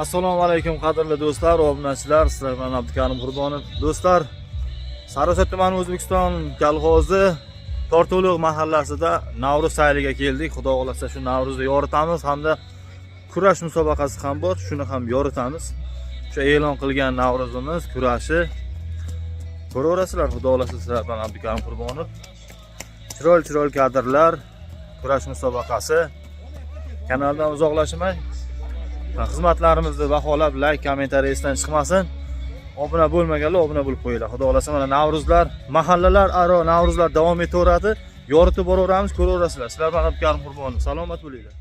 Assalomu alaykum qadrli do'stlar, obunachilar, sizlar bilan Abdukarim Qurbonov. Do'stlar, Sariosiyo tumani O'zbekiston kolxozi Tortuluq mahallasida Navruz sayliga keldik. Xudo xolasa shu Navruzda yoritamiz hamda kurash musobaqasi ham bor, shuni ham yoritamiz. Shu e'lon qilgan Navruzimiz kurashi ko'raverasizlar. Xudo xolasa sizlar bilan Abdukarim Qurbonov. Chiroyli kadrlar, kurash musobaqasi. Kanaldan uzoqlashmay xizmatlarimizni baholab, like, kommentariy esdan chiqmasin. Obuna bo'lmaganlar obuna bo'lib qo'yinglar. Xudo xolasa mana Navruzlar, mahallalar aro Navruzlar davom etaveradi. Yoritib boraveramiz, ko'raverasizlar. Sizlar bilan Abdukarim Qurbonov. Salomat bo'linglar.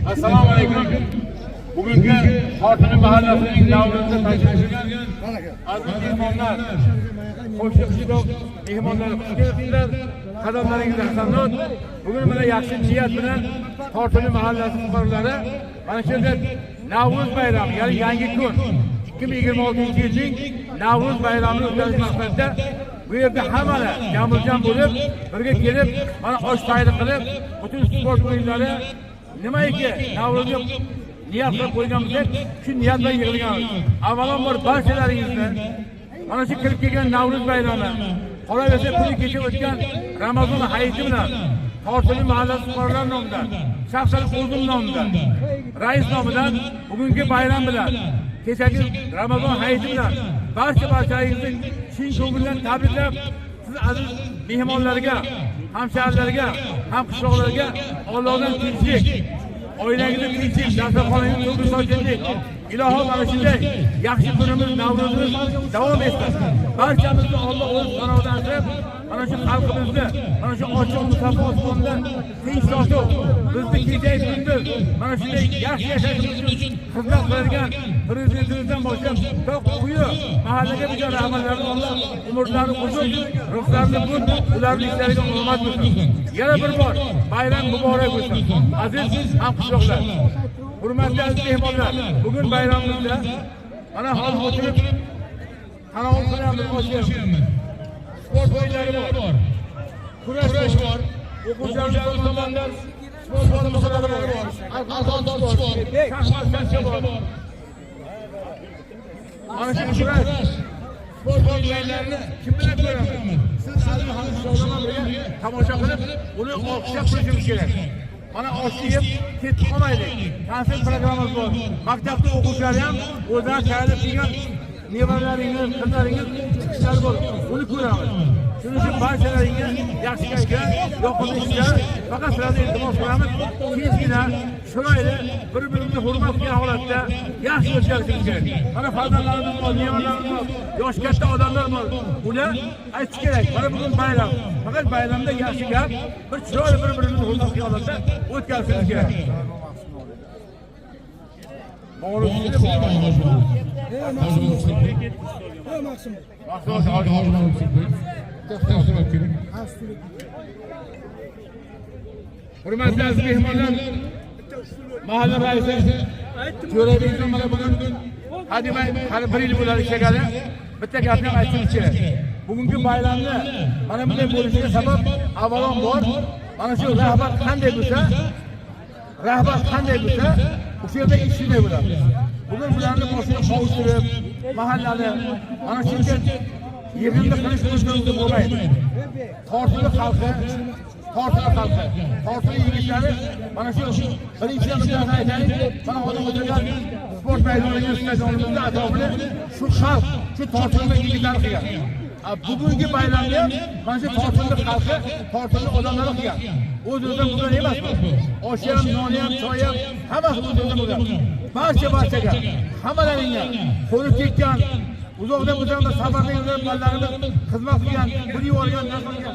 Assalomu alaykum. Bugungi Xotini mahallasining Navruzda tashriflagan aziz mehmonlar, qo'shniqchilar, mehmonlar xush kelibsizlar. Qadamlaringiz hasanot. Bugun mana yaxshi niyat bilan Xotini mahallasi fuqarolari mana shu yerda Navruz bayrami, ya'ni yangi kun 2026-yilning Navruz bayramini o'tkazish maqsadida bu yerda hammalar jamiljon bo'lib, birga kelib, mana osh sayli qilib, butun sport o'yinlari nimaiki Navruzga niyat qilib qo'yganmiz, shu niyat bilan yig'ilganmiz. Avvalambor barchalaringizni mana shu kirib kelgan Navruz bayrami, qolaversa kuni kecha o'tgan Ramazon hayiti bilan Xotini mahallasi fuqarolari nomidan, shaxsan o'zim nomidan, rais nomidan bugungi bayram bilan, kechagi Ramazon hayiti bilan barchalaringizni chin ko'ngildan tabriklab, siz aziz mehmonlarga, hamshahrilarga, hamqishloqlarga Allohdan tinchlik, oilangizda tinchlik, dasturxoningizda to'g'ri sochinlik, ilohim mana shunday yaxshi kunimiz, Navruzimiz davom etsin. Barchamizni Alloh o'z qanotidan asrab, mana shu xalqimizni, mana shu ochiq musaffo osmonda tinch totuv, bizni kechayu kunduz mana shunday yaxshi yashashimiz uchun xizmat qiladigan prezidentimizdan boshlab to quyi mahallaga bo'lgan rahbarlarni Alloh umrlarini uzun, ruhlarini bunt, ularning ishlariga omad bersin. Yana bir bor bayram muborak bo'lsin. Aziz hamqishloqlar, hurmatli aziz mehmonlar, bugun bayramimizda mana hozir o'tirib tanovul qilyapmiz, oshyapmiz. Sport o'yinlari bor, kurash bor, o'quvchilar tomonidan sport musobaqalari bor, arqon sport, shaxmat bor. Mana shu kurash sport o'yinlarini kim bilan ko'ramiz? Siz aziz hamshahrilar birga tomosha qilib, uni olqishlab qo'yishimiz kerak. Mana oshni yeb ketib qolmaylik. Konsert programmamiz bor. Maktabda o'quvchilar ham o'zlari tayyorlab kelgan nevaralaringiz, qizlaringiz chiqishlari bor. Uni ko'ramiz. Shuning uchun barchalaringiz yaxshi kayfiyat, yoqimli ishlar, faqat sizlarga iltimos qilamiz. Tezgina, chiroyli, bir-birimizni hurmat qilgan holatda yaxshi o'tkazishimiz kerak. Mana farzandlarimiz bor, nevarlarimiz bor, yosh katta odamlar bor. Ular aytish kerak. Mana bugun bayram. Faqat bayramda yaxshi gap, bir chiroyli bir-birimizni hurmat qilgan holatda o'tkazishimiz kerak. Hurmatli aziz mehmonlar, mahalla raisi Jo'rabek mana bugun hademay hali 1 yil bo'ladi ishagani. Bitta gapni aytishim kerak. Bugungi bayramni mana bunday bo'lishiga sabab avvalambor mana shu rahbar qanday bo'lsa, o'sha yerda ish shunday bo'ladi. Bugun bularni boshiga qovushtirib, mahallani mana shuncha yig'inni qilish mumkin bo'lmaydi. Xotini xalqi, Xotini yigitlari mana shu birinchidan bitta aytaylik, mana hozir o'tirgan sport maydoniga stadionimizda atrofini shu xalq, shu Xotini yigitlari qilgan. Bugungi bayramni ham mana shu Xotini xalqi, Xotini odamlari qilgan. O'z-o'zidan bo'lgan emasmi? Osh ham, non ham, choy ham hammasi o'z-o'zidan bo'lgan. Barchaga, hammalaringga qo'li tekkan, uzoqdan bo'lgan safarda yurgan bolalarimiz xizmat qilgan, pul yuborgan, narsaga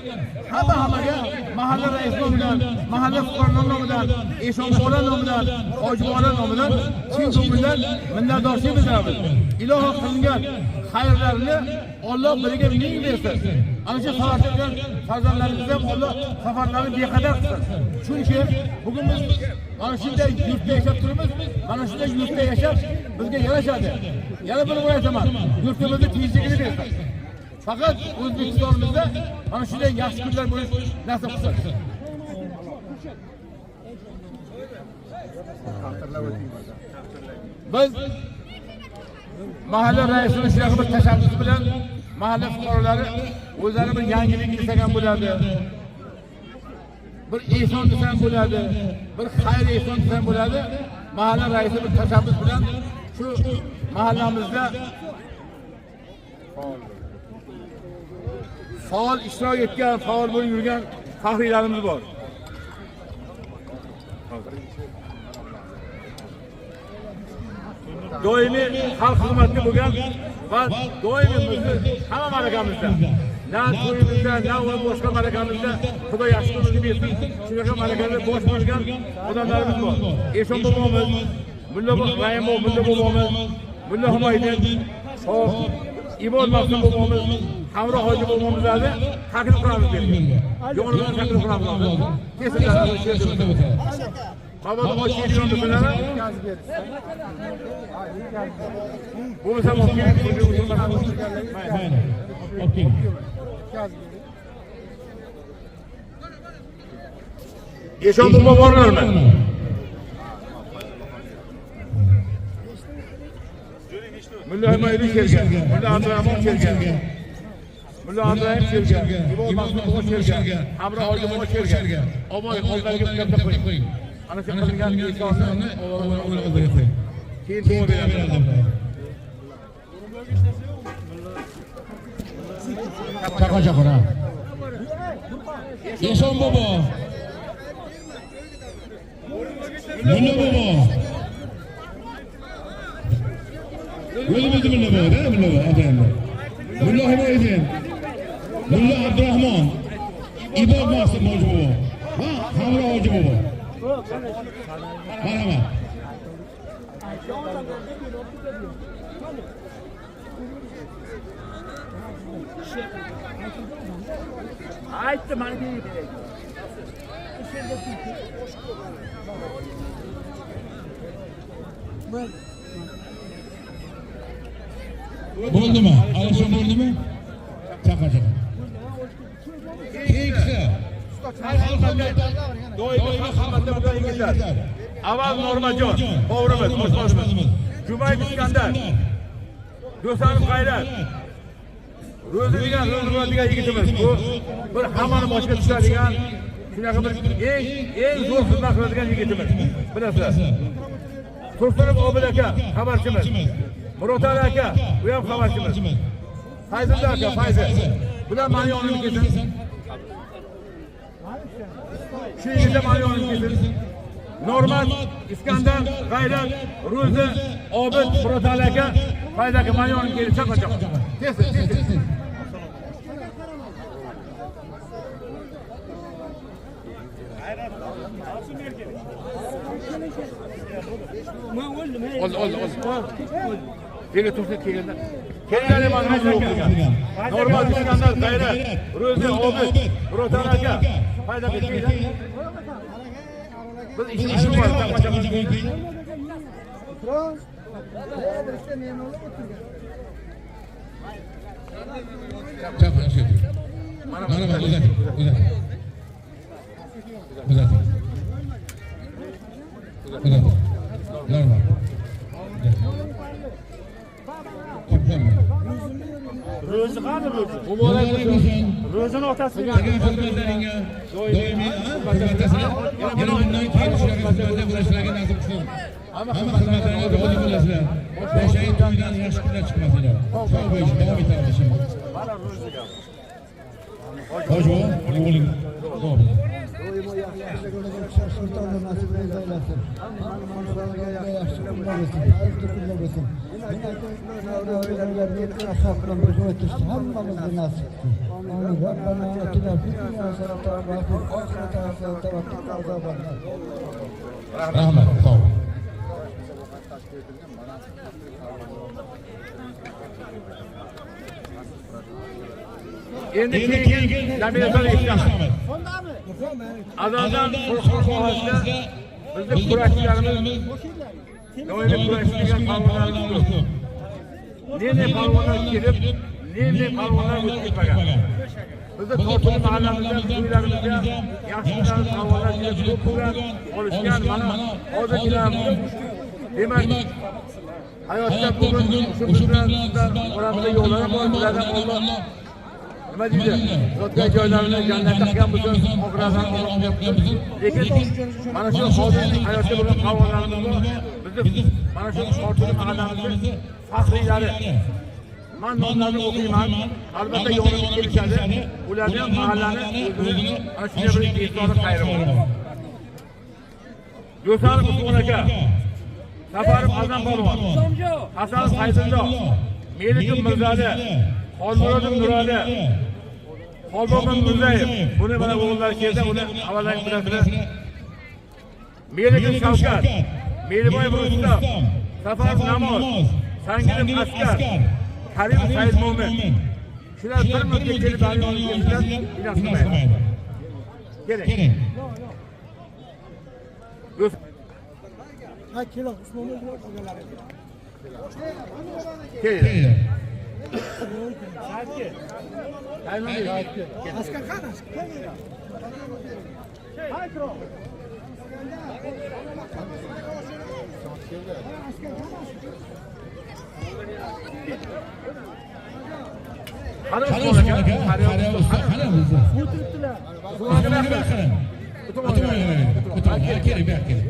hammaga mahalla raisi nomidan, mahalla fuqarolar nomidan, Eshonbola nomidan, Hojibola nomidan chin ko'ngildan minnatdorchilik bildiramiz. Ilohim qilingan xayrlarni Alloh biriga ming bersin. Ana shu safarda yurgan farzandlarimiz ham Alloh safarlarini beqadar qilsin. Chunki bugun biz mana shunday yurtda yashab turibmiz, mana shunday yurtda yashab bizga yarashadi. Yana bir bor aytaman, yurtimizda tinchligini bersin. Faqat O'zbekistonimizda mana shunday yaxshi kunlar bo'lish nasib qilsin. Biz mahalla raisining shunaqa bir tashabbusi bilan mahalla fuqarolari o'zlari bir yangilik istagan bo'ladi. Bir ehson desam bo'ladi, bir xayr ehson desam bo'ladi. Mahalla raisi bir tashabbus bilan shu mahallamizda faol ishtirok etgan, faol bo'lib yurgan faxriylarimiz bor. Doimiy xalq xizmatida bo'lgan va doimiy hamma marakamizda na to'yimizda, na uni boshqa malakamizda Xudo yaxshi kunimizni bersin. Shunaqa malakada bosh bo'lgan odamlarimiz bor. Eshon bobomiz, Mulla Rahimov, Mulla bobomiz, Mulla Humoydin, hop, Ibod Maqsud bobomiz, Hamro hoji bobomizlarni taklif qilamiz bergan. Yo'g'onlarni taklif qilamiz. Kesinlikle she'rimiz. Baba hoş geliyor bunlara. Bu mesela okey. Geçen durma varlar mı? Mülla Hümaydi Şergen, Mülla Abdurrahman Şergen, Mülla Abdurrahim Şergen, İbol Mahmut Şergen, Hamra Hoca Moğol Şergen. Oboy kollarga bitta qo'ying. Ana shu qilgan insonni o'g'liga qo'ying. Keyin duo beradi. Chaqira. Eshon bobo. Mulla bobo. O'zimizni mulla bobo, da mulla bobo, adamlar. Mulla Humoydin. Mulla Abdurrahmon. Ibod Maqsud hoji bobo. Va Hamro hoji bobo. Marhamat. Aytdim mana bu. Bo'ldimi? Alishon bo'ldimi? Chaqa. Keksa. Doimiy xizmatda bo'lgan yigitlar. Avval Normajon, o'g'rimiz, o'zimiz. Jumayd Iskandar. Do'stlarim G'ayrat. Ro'zi degan yigitimiz. Bu bir hammani boshqa tushadigan, shunaqa bir eng zo'r xizmat qiladigan yigitimiz. Bilasizlar. Tursunov Obid aka xabarchimiz. Murotali aka, u ham xabarchimiz. Fayzulla aka, Fayzi. Bular mani yonimga kelsin. Shu yigitlar mani yonimga kelsin. Normat, Iskandar, G'ayrat, Ro'zi, Obid, Murotali aka, Fayzi aka mani yonimga kelsin. Chaqa. Kelsin. Ol. Kega tursa keganda. Kelganlar mana shu o'qigan. Normal Iskandar, G'ayrat, Ro'zi, Obid, Murotali aka, Fayzi aka kelgan. Biz ishimiz bor, taqachamiz qo'ying. Mana uzating. Normal. Ro'zi qani Ro'zi? Ro'zini otasi xizmatlaringga doimiy xizmatlasizlar. Yana bundan keyin shunaqa xizmatlar qilishlariga nasib qilsin. Hamma xizmatlaringga rozi bo'lasizlar. O'sha to'ydan yaxshi kunlar chiqmasinglar. Sog' bo'lish, davom etamiz ishimiz. Mana Ro'ziga. Hoji bobo, o'g'ling. Sultanlar nasip eylesin. Manzaraga yaxshi kunlar bo'lsin. Hayırlı kunlar bo'lsin. Ashablar birga o'tishdi. Hammamizga nasib qilsin. Amin. Rabbana atina fid dunya hasanatan va fil oxirati hasanatan va qina azobannar. Rahmat. Sog' bo'ling. Endi keyin laminator eshitamiz. Azaldan qo'rqmasda bizning kurashchilarimiz doimiy kurashchigan palvonlarimiz ko'p. Ne palvonlar kelib, ne palvonlar o'tib ketmagan. Bizni Tortuli mahallamizda, to'ylarimizda yaxshi palvonlar kelib ko'p bo'lgan, olishgan. Mana hozirgilar demak hayotda bugun shu bilan oramizda yo'llar bor, ulardan Alloh nima deydi? Zotga joylarini jannatga qilgan bo'lsin, oxiratdan olib. Lekin mana shu hozir hayotda bo'lgan qavonlarimiz bor. Bizni mana shu Tortuli mahallamizni faxriylari. Men nomlarini o'qiyman. Albatta yonimga kelishadi. Ularni ham mahallani o'zini ana shunday bir ehsoni xayri bor. Do'stlarim Usmon aka, Safarim Azam polvon, Hasan Fayzullo, Melikim Mirzali, Xolmurodov Nurali, Xolboqman Mirzayev. Buni mana o'g'illar keldi, uni avvaldan bilasizlar. Melikin Shavkat, Meliboyev Rustam, Safar Namoz, Sangilim Askar, Karim Said Mo'min. Shular bir minutga kelib daryoga keldilar, ilashmaydi. Keling. Do'st. Ha, keling, Usmonov o'g'illari. Keling. Askar qani? Qani Usmon aka, qani usta, qani bizni. O'tiribdilar. Keling, akamiz keling.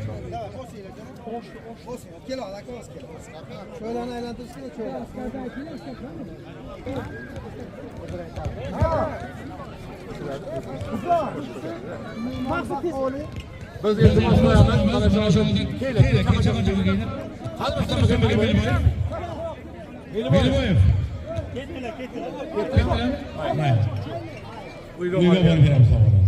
Cho'lani aylantirishga Biz iltimos qilamiz, mana shu keling. Meliboyev. Uyga borib beramiz savolni.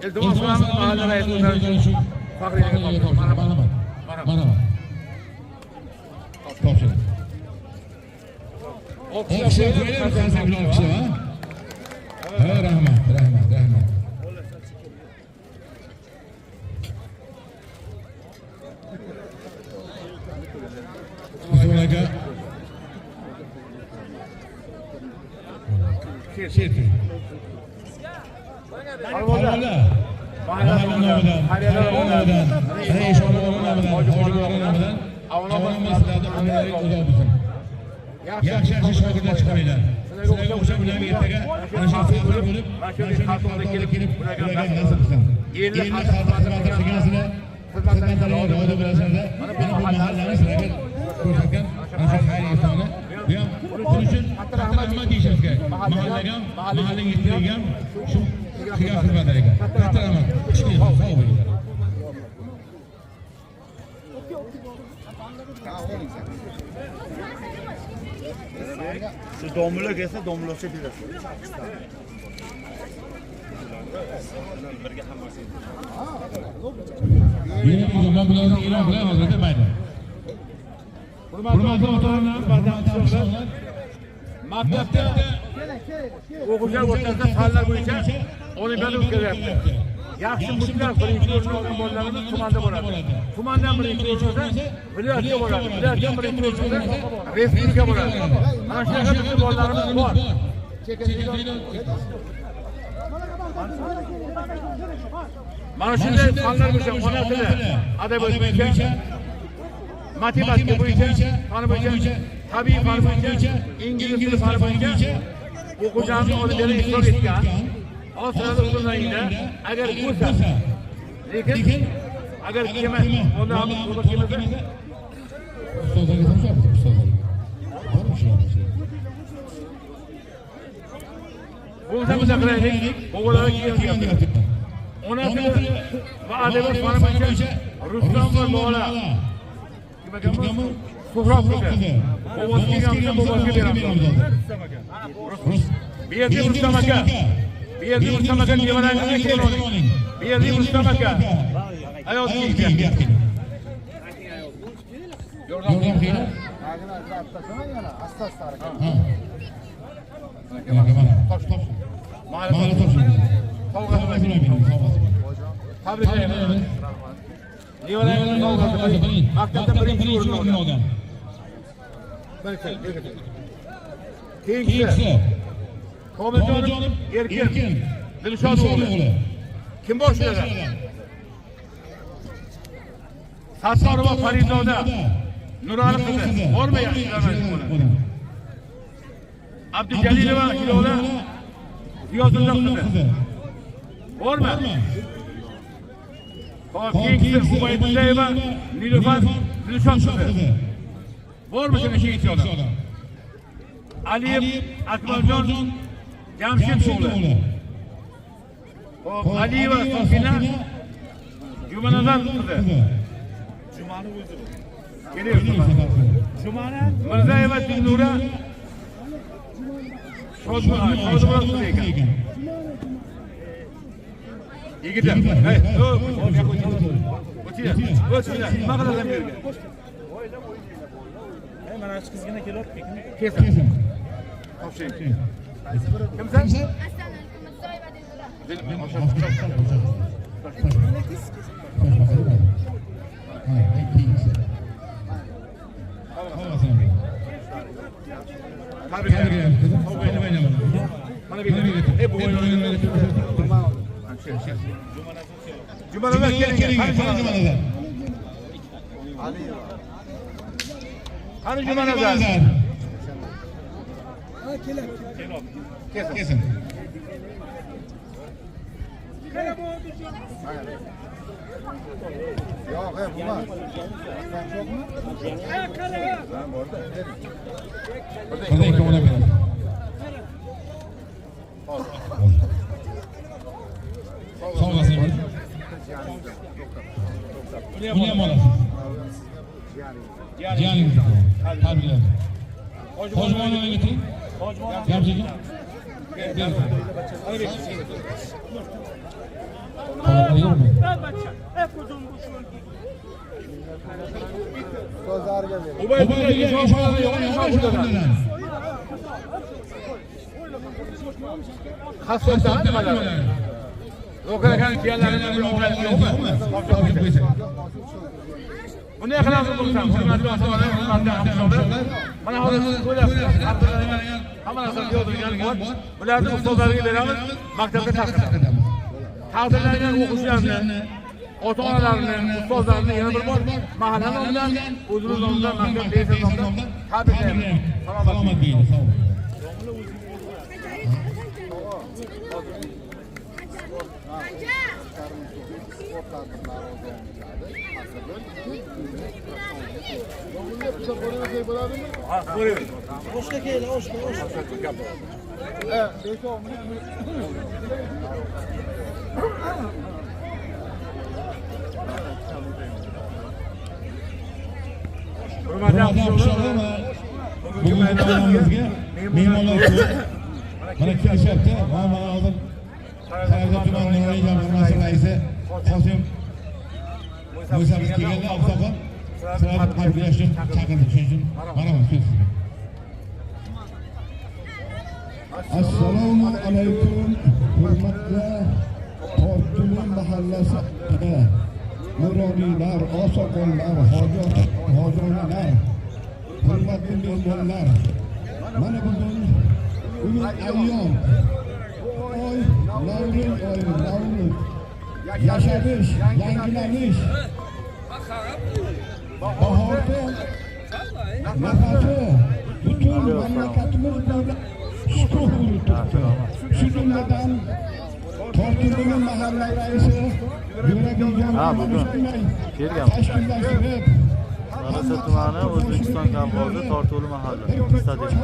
İltimos qilamiz, mahalla raisi Faxriyaga Mana. Topshiring. O'xshab qo'ying, qanday bilan o'xshab, ha? Ha, rahmat. Usmon aka. She'rki. Alvola. Mahalla nomidan, Reis nomidan, Hoji nomidan, avvalambor sizlarni umringiz uzoq bo'lsin. Yaxshi shogirdlar chiqaringlar. Sizlarga o'xshab ularga ertaga mana shu faxr bo'lib, mana shu xalqimizga kelib ularga nasib qilsin. Endi xizmat qilgansizlar, xizmatlaringizni rozi bo'lasizlar. Mana bu mahallani sizlarga ko'rsatgan mana shu xayr insonni. Bu ham buning uchun rahmat deyishimiz kerak. Mahallaga, mahallaga yetkazgan shu xizmatlarga. Katta rahmat. Sog' bo'linglar. Shu domla kelsa, domlacha bilasiz. Men bularni e'lon qilaman hozirda mayli. Hurmatli ota-onalar, hurmatli yoshlar, maktabda o'quvchilar o'rtasida fanlar bo'yicha olimpiada o'tkazyapti. Yaxshi mushlar birinchi o'rinni olgan bolalarimiz tumanda bo'ladi. Tumandan birinchi o'rinda viloyatga bo'ladi. Viloyatdan birinchi o'rinda respublika bo'ladi. Mana shunaqa bizning bolalarimiz bor. Mana shunday fanlar bo'yicha ona tili, adabiyot bo'yicha, matematika bo'yicha, fan bo'yicha, tabiiy fan bo'yicha, ingliz tili fan bo'yicha o'quvchilarimiz olimpiada ishtirok etgan. Hozirda o'qilmaydi. Agar bo'lsa, lekin agar kelmas, unda ham to'g'ri kelmasa, ustozlarga ham so'raymiz, ustozlarga. Bormi shular? bo'lsa biz qilaylik. O'g'illar kelgan. Ona tili va adabiyot fani bo'yicha Rustam va Lola. Suhrob qizi. Bobosiga kelgansa bobosiga beramiz. Bu yerda Rustam aka. Bu yerda Rustam aka nevarangizga kelib oling. Bu yerda Rustam aka. Hayotiga kelgan. Yordam qiling. Tosh. Mahalla topshiring. Tabriklayman. Nevarangizning sovg'asi. Maktabda birinchi o'rinni olgan. Keyingisi Komiljonov Erkin Dilshod o'g'li. Kim boshlaydi? Sattorova Farizoda Nurali qizi. Bormi yaxshi buni? Abdujalilova Ilola Ziyodulla qizi. Bormi? Keyingisi Ubaydullayeva Nilufar Dilshod qizi. Bormi shuni keyinchi odam? Aliyev Akmaljon Jamshid o'g'li. Aliyeva Sofina Jumanazar qizi. Jumani o'zi. Keling. Jumani Mirzayeva Dilnura Shodmonov ekan. Yigitlar, hey, o'chinglar, nima qilasan bu yerga? Mana shu qizgina kelyapti. Kesin. Topshiring. Kimsan? Jumanalar keling. Qani Jumanalar? Kesin. Yo'q, bo'lmaz. Buni ham olasiz. Jiyaningiz. Tabriklar. Hojmonovga keting. Gamchiga. So'zlarga ber. Ubaydullaga shoshiladi, shoshiladi. Xasotdan nimalar? Ro'karakan jiyanlarini bir o'g'rayib yo'qmi? Bunday qilamiz bo'lsam, hurmatli ota-onalar, hurmatli hamshirlar, mana hozir to'ylasizlar, hamma narsa yozilgan bor. Bularni ustozlarga beramiz, maktabga tarqatamiz. Taqdirlangan o'quvchilarni, ota-onalarini, ustozlarni yana bir bor mahalla nomidan, o'zimiz nomidan, maktab beysi nomidan tabriklaymiz. Salomat bo'ling, sog' bo'ling. Oshga kel, oshga. Hurmatli hamshirlar, bugungi mehmonlarimizga mehmonlar ko'p. Mana kelishyapti. Mana hozir Sayyor tuman Nuriy jamg'armasi raisi Qosim Mo'ysabov kelganda oqsoqol sizlarni tabriklash uchun chaqirdi. Shuning uchun mana so'z sizga. Assalomu alaykum, hurmatli Tortuli mahallasi nuroniylar, oqsoqollar, hojonalar, hurmatli mehmonlar. Mana bugun ayyom Navruz yasharish, yangilanish, bahorda nafasi butun mamlakatimiz bo'ylab shukuh bo'lib turibdi. Shu jumladan Tortuli mahalla raisi yuragiga tashkillashtirib Sarosat tumani O'zbekiston kolxozi Tortuli mahalla stadion.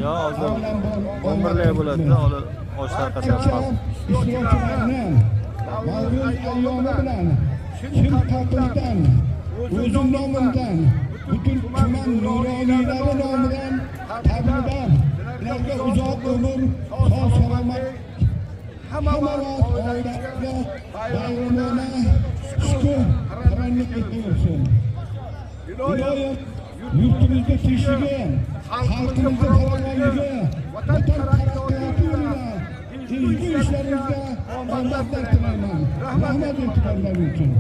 Yo, hozir 11lar bo'ladi-da, osh tarqatyapmiz. ishlovchilarni Navruz ayyomi bilan chin qalbimdan, o'zim nomimdan, butun tuman nuroniylar nomidan tabriklar. Ularga uzoq umr, sog' salomat, hamma vaqt oilaga bayramona shukur, tabriklik etsin. Iloyim yurtimizda tinchligi, xalqimizda farovonligi, vatan taraqqiyoti yo'lida ezgu ishlaringizga omadlar tilayman. Rahmat e'tiborlaringiz uchun.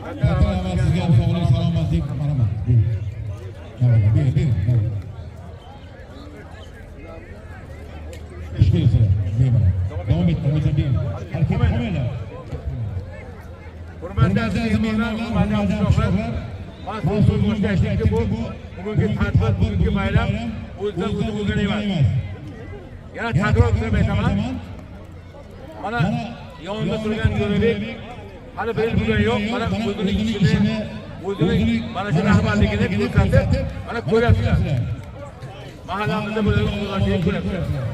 Rahmat sizga, sog'lik, salomatlik, marhamat. Ber. İşkilisiyle, bemalol. Davom ettirmasa ber. Harakat qilmanglar. hurmatli mehmonlar, hurmatli hamshirlar, mana so'z boshlashlikka bugungi tadbir, bugungi bayram o'zidan o'zi bo'lgan emas. Yana takror qilib aytaman. Mana yonida turgan Jo'rabek hali belgi bo'lgani yo'q. Mana o'zining ishini, o'zining mana shu rahbarligini ko'rsatib, mana ko'ryapsizlar. Mahallamizda bo'lgan o'zgarishni ko'ryapsizlar.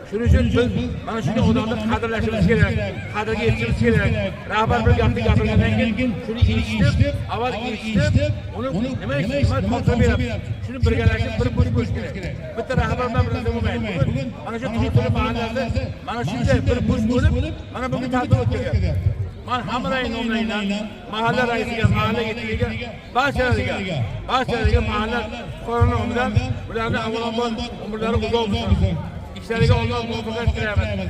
Shuning uchun biz mana shunday odamni qadrlashimiz kerak, qadrga yetishimiz kerak. Rahbar bir gapni gapirgandan keyin shuni eshitib, avval eshitib, uni nima topshirib beradi. Shuni birgalashib bir bo'sh kerak. Bitta rahbar bilan birga bo'lmaydi. Bugun mana shu To'rtuli mahallasi mana shunday bir bo'sh bo'lib, mana bunga tadbir o'tkazyapti. Men hammaning nomidan mahalla raisiga, mahalla yetkiliga, barchalarga mahalla fuqarolar nomidan ularni avvalambor umrlari uzoq bo'lsin. İşleriga Alloh muvaffaqiyat tilaymiz.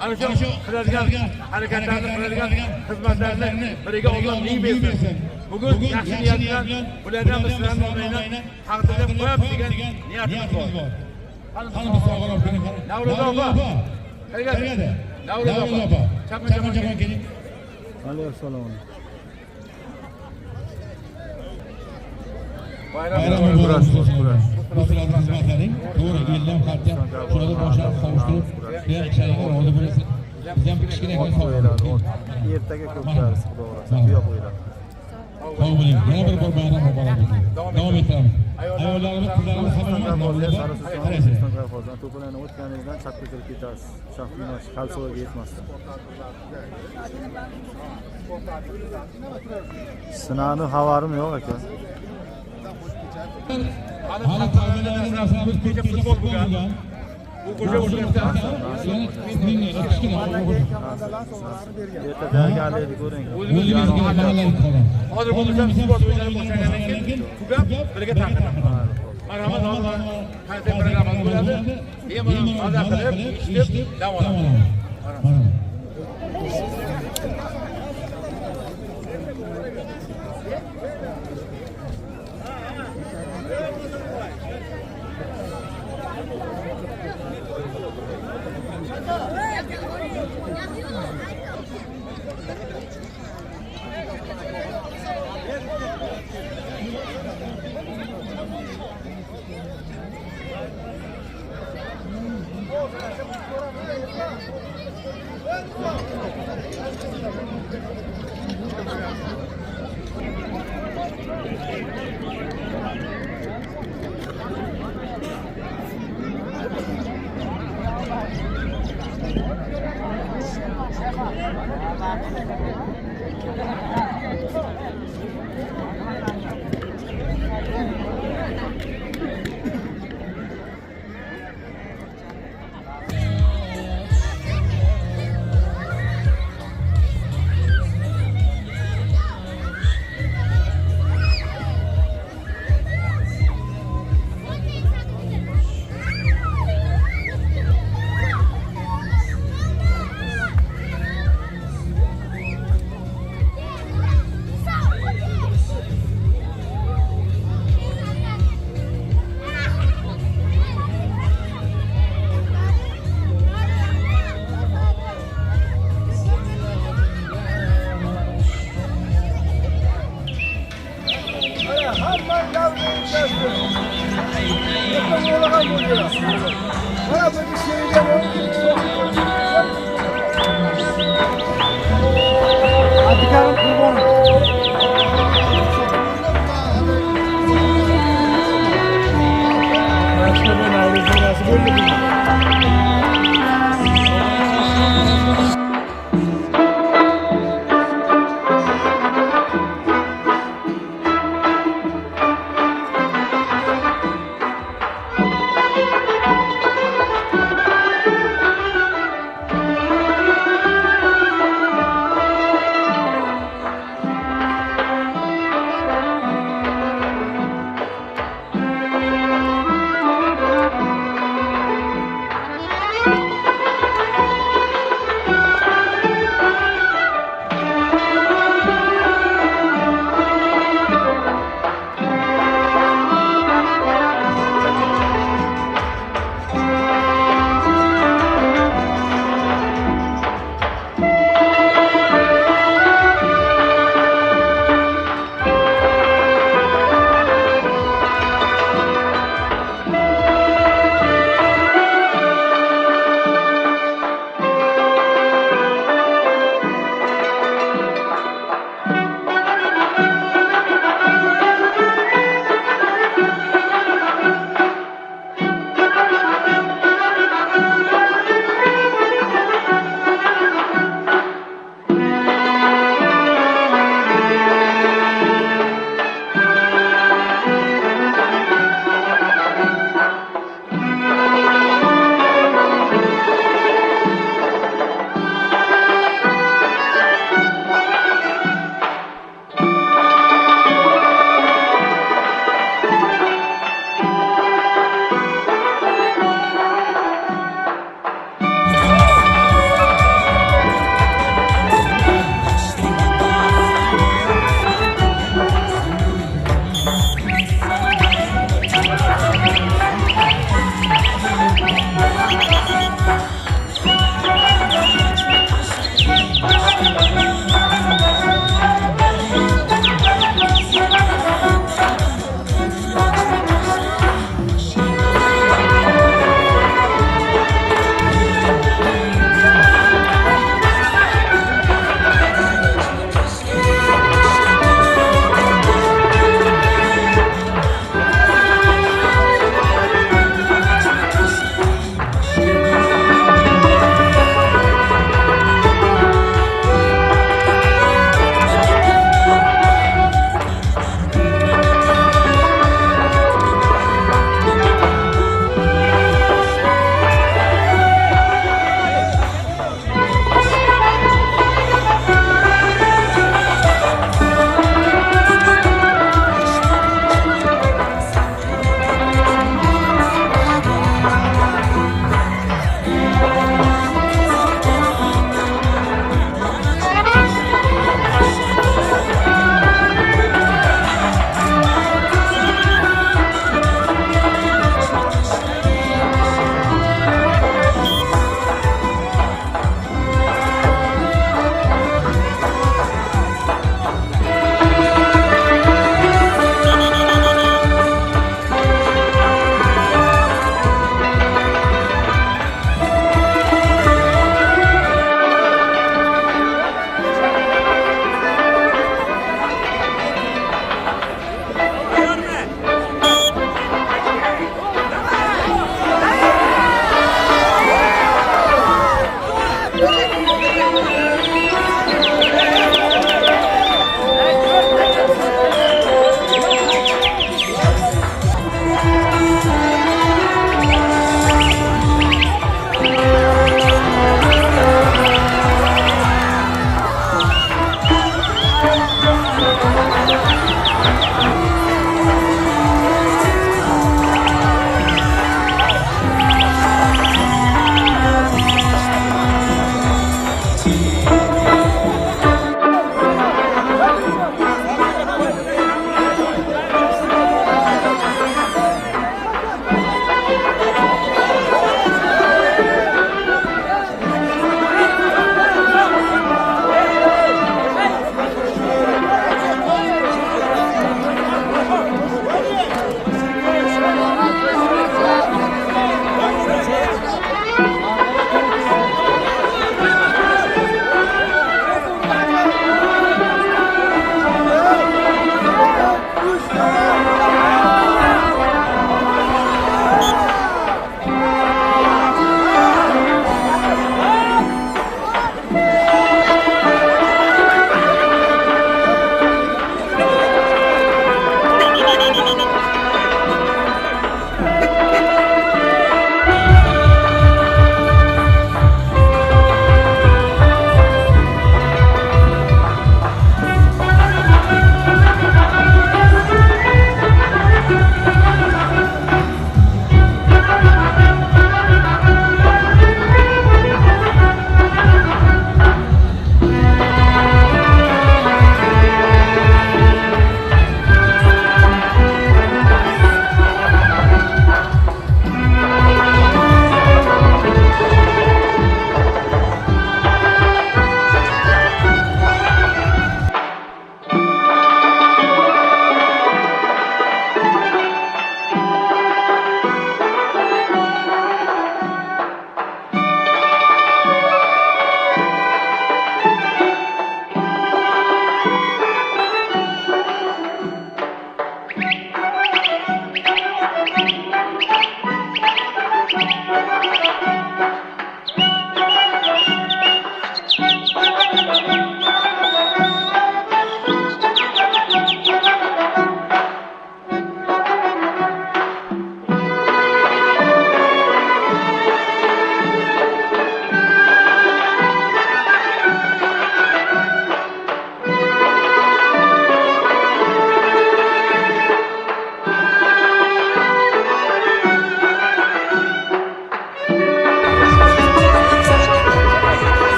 Ana shu qiladigan harakatlarni, qiladigan xizmatlarni biriga Alloh ming bersin. Bugun yaxshi niyat bilan ulardan bizlarning nomidan taqdirlab qo'yib degan niyatimiz bor. Qani biz sog'lom keling. Navro'z opa. Qayerga? Navro'z opa. Chapma keling. Alayhissalom. Bayram kurash. Bu sizlarning xizmatlaring to'g'ri eldan xalqqa shularga boshlanib qovushtirib, ishlarga rozi bo'lasiz. Biz ham kichkina Ertaga ko'plarimiz xudo xolasa tuya qo'yiladi. Sog' bo'ling. Yana bir bor bayram muborak bo'lsin. Davom etamiz. Ayollarimiz, qizlarimiz hamma to'plarni o'tganingizdan chapga kirib ketasiz. Shaxmat Xalsovaga yetmasdan. Sinani xabarim yo'q aka. hali ta'minlagan narsamiz kecha futbol bo'lgan. Bu ko'cha o'tiribdi. Erta tayyorgarlikni ko'ring. Hozir bo'lsa futbol o'ynab boshlagandan keyin tugab birga taqdirlab. Marhamat, hozir qanday programma bo'ladi? Bemalol mazza qilib, eshitib davom etamiz.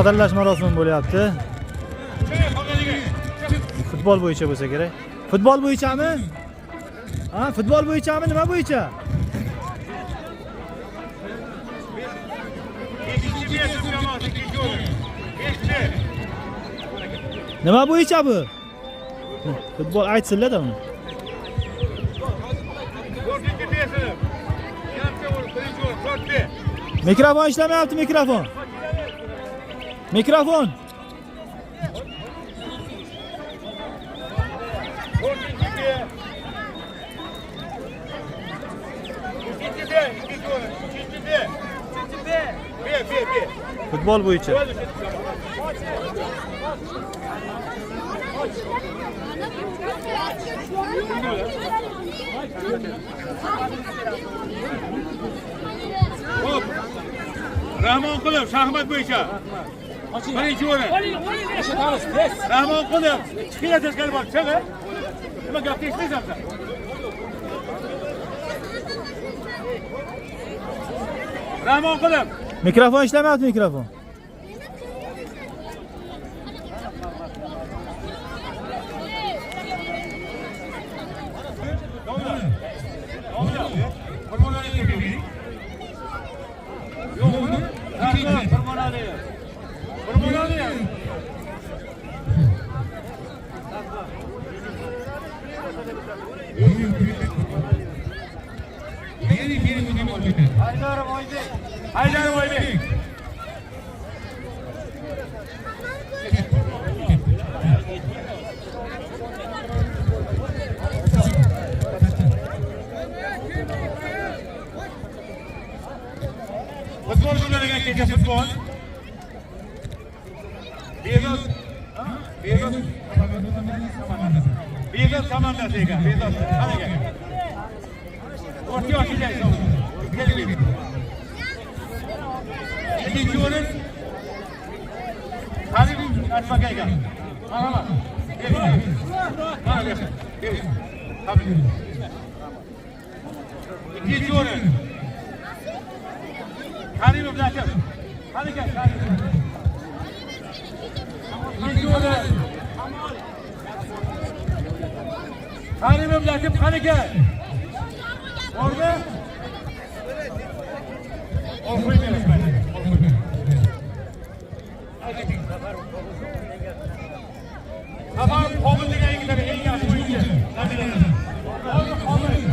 taqdirlash marosimi bo'lyapti. Futbol bo'yicha bo'lsa kerak. Futbol bo'yichami? Ha, futbol bo'yichami, nima bo'yicha? Nima bo'yicha bu? Futbol aytsinlar-da uni. Mikrofon ishlamayapti, mikrofon. Mikrofon. Futbol bo'yicha. Hop. Rahmonqulov shaxmat bo'yicha. Birinchi o'rin. Rahmonqulov, chiqinglar tezkor bor, chiq. Nima gapni eshitmaysan sen? Rahmonqulov. Mikrofon ishlamayapti, mikrofon. Haydar Oybek. Futbol o'ynalgan kecha futbol. Bezos komandasi ekan. Bezos qanaqa? O'rta yoshida ekan. İkinci o'rin Habib Nurmagomedov ekan. Mana. Mana. Habib. İkinci o'rin Karimov Latif. Qanaqa Karimov? İkinci o'rin Karimov Latif qanaqa? Orada Tamam, Qobil degan yigitlar eng yaxshi o'yinchi. Qobil.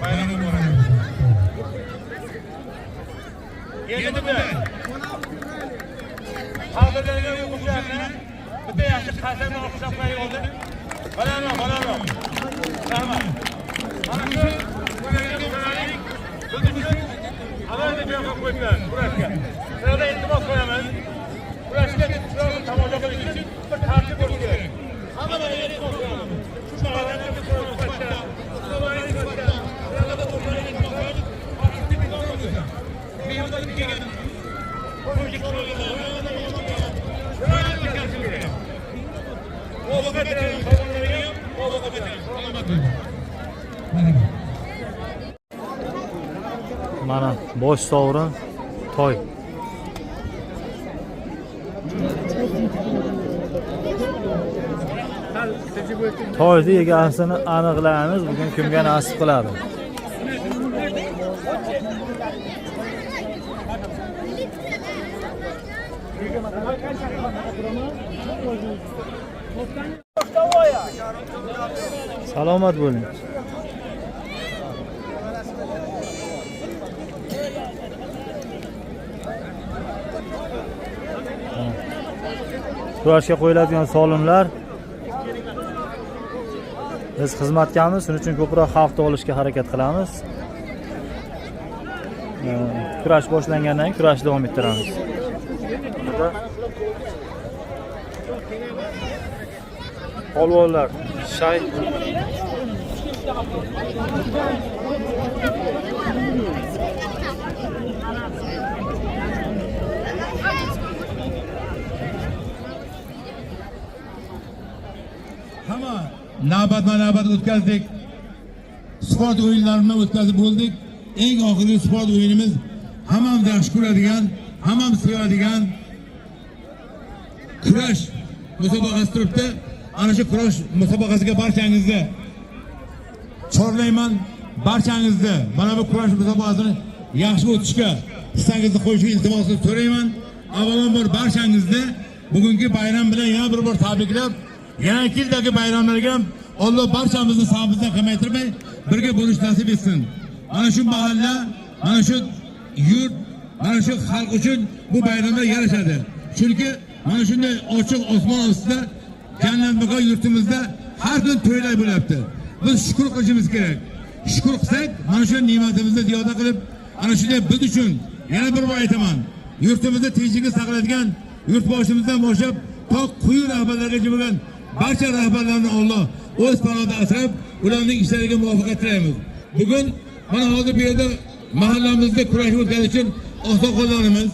Bayram Endi bu. Hozirlarga o'quvchilarni bitta yaxshi qasamni o'qishab qo'yib oldi. Balandroq. Rahmat. Mana shu ko'raylik. Alohida joyga qo'ydilar kurashga. Sizlarga iltimos qo'yaman. Kurashga tomosha qilish uchun bir tartib bo'lishi kerak. Hammaga iltimos qo'yaman. Shu mahalladagi kurashda, mana bosh sovrin toy. Toyni egasini aniqlaymiz, bugun kimga nasib qiladi. Salomat bo'ling. Kurashga qo'yiladigan solimlar biz xizmatgamiz, shuning uchun ko'proq hafta olishga harakat qilamiz. Kurash boshlangandan keyin kurashni davom ettiramiz. Polvonlar shay hamma navbatma-navbat o'tkazdik. Sport o'yinlarini o'tkazib bo'ldik. Eng oxirgi sport o'yinimiz hammamiz yaxshi ko'radigan, hammamiz sevadigan kurash musobaqasi turibdi. Ana shu kurash musobaqasiga barchangizni chorlayman. Barchangizni mana bu kurash musobaqasini yaxshi o'tishga hissangizni qo'yishga iltimosini so'rayman. Avvalambor barchangizni bugungi bayram bilan yana bir bor tabriklab, yana yildagi bayramlarga ham Alloh barchamizni sog'lig'imizdan kamaytirmay birga bo'lish nasib etsin. Mana shu mahalla, mana shu yurt, mana shu xalq uchun bu bayramlar yarashadi. Chunki mana shunday ochiq osmon ostida jannatmakon yurtimizda har kun to'ylar bo'lyapti. Biz shukr qilishimiz kerak. Shukr qilsak, mana shu ne'matimizni ziyoda qilib, ana shunday biz uchun yana bir bor aytaman. Yurtimizda tinchlikni saqlaydigan yurtboshimizdan boshlab to quyi rahbarlargacha bo'lgan barcha rahbarlarni Alloh o'z panohida asrab, ularning ishlariga muvaffaqiyat tilaymiz. Bugun mana hozir bu yerda mahallamizda kurash o'tkazish uchun oqsoqollarimiz,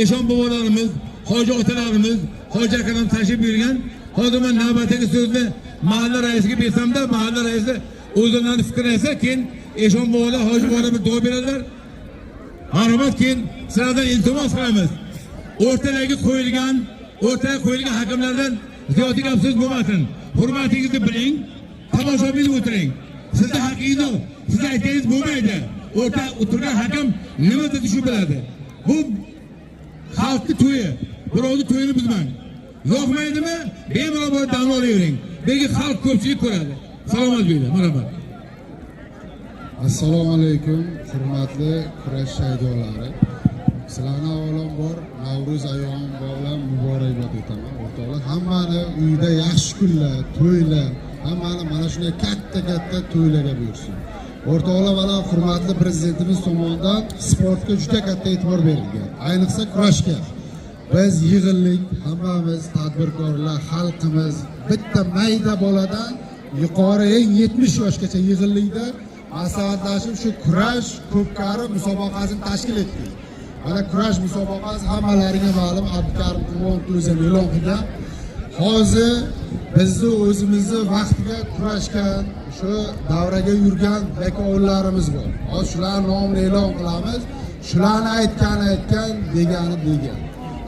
eshon bobolarimiz, hoji otalarimiz, hoji akalar tashrif buyurgan. Hozir men navbatdagi so'zni mahalla raisiga bersam-da, mahalla raisi o'zlarining fikrini aytsa, keyin eshon bobolar, hoji bobolar bir duo beradilar. Marhamat, keyin sizlardan iltimos qilamiz. O'rtaga qo'yilgan hakamlardan ziyodiy gap so'z bo'lmasin. Hurmatingizni biling, tomoshabinni o'tiring. Sizning haqqingiz yo'q. Siz aytganingiz bo'lmaydi. O'tirgan hakam nima dedi shu biladi. Bu xalqning to'yi. Birovning to'yini buzmang. Yo'qmaydimi? Bemalol dam olavering. Belki xalq ko'pchilik ko'radi. Salomat bo'ling. Marhamat. Assalomu alaykum, hurmatli kurash shaydolari. Sizlarni avvalambor Navruz ayyoming bilan muborakbod etaman. O'rtoqlar, hammani uyda yaxshi kunlar, to'ylar, hammani mana shunday katta to'ylarga buyursin. O'rtoqlar, mana hurmatli prezidentimiz tomonidan sportga juda katta e'tibor berilgan. Ayniqsa kurashga. Biz yig'inlik, hammamiz tadbirkorlar, xalqimiz bitta mayda boladan yuqori eng 70 yoshgacha yig'inlikda maslahatlashib shu kurash ko'pkari musobaqasini tashkil etdik. Mana kurash musobaqasi hammalaringga ma'lum, Abdukarim Qurbonov o'zi e'lon qilgan. Hozir bizni o'zimizni vaqtiga kurashgan, shu davraga yurgan bekovlarimiz bor. Hozir shular nomini e'lon qilamiz. Shularni aytgan, degani.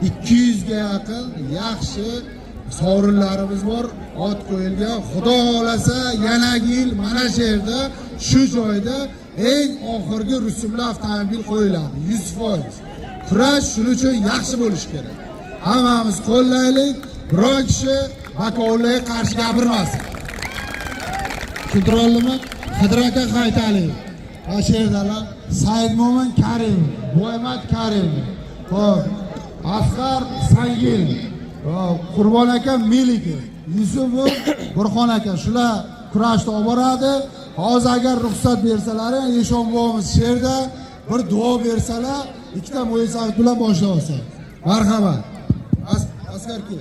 200 ga yaqin yaxshi sovrinlarimiz bor, ot qo'yilgan. Xudo xolasa yana yil mana shu yerda, shu joyda eng oxirgi rusumli avtomobil qo'yiladi 100%. Kurash shuning uchun yaxshi bo'lishi kerak. Hammamiz qo'llaylik, biror kishi vakolatga qarshi gapirmasin. Tushuntirdimmi? Qidiraka qaytalik. Mana shu yerdalar Saidmo'min Karimov, Boymat Karimov, hop, Asqar Sangil, hop, Qurbon aka Meliki, Yusupov Burxon aka shular kurashni olib boradi. Hozir agar ruxsat bersalar, Eshon bobomiz sherda bir duo bersalar, ikkita mo'jiza bilan boshla olsa. Marhamat. Asqar aka.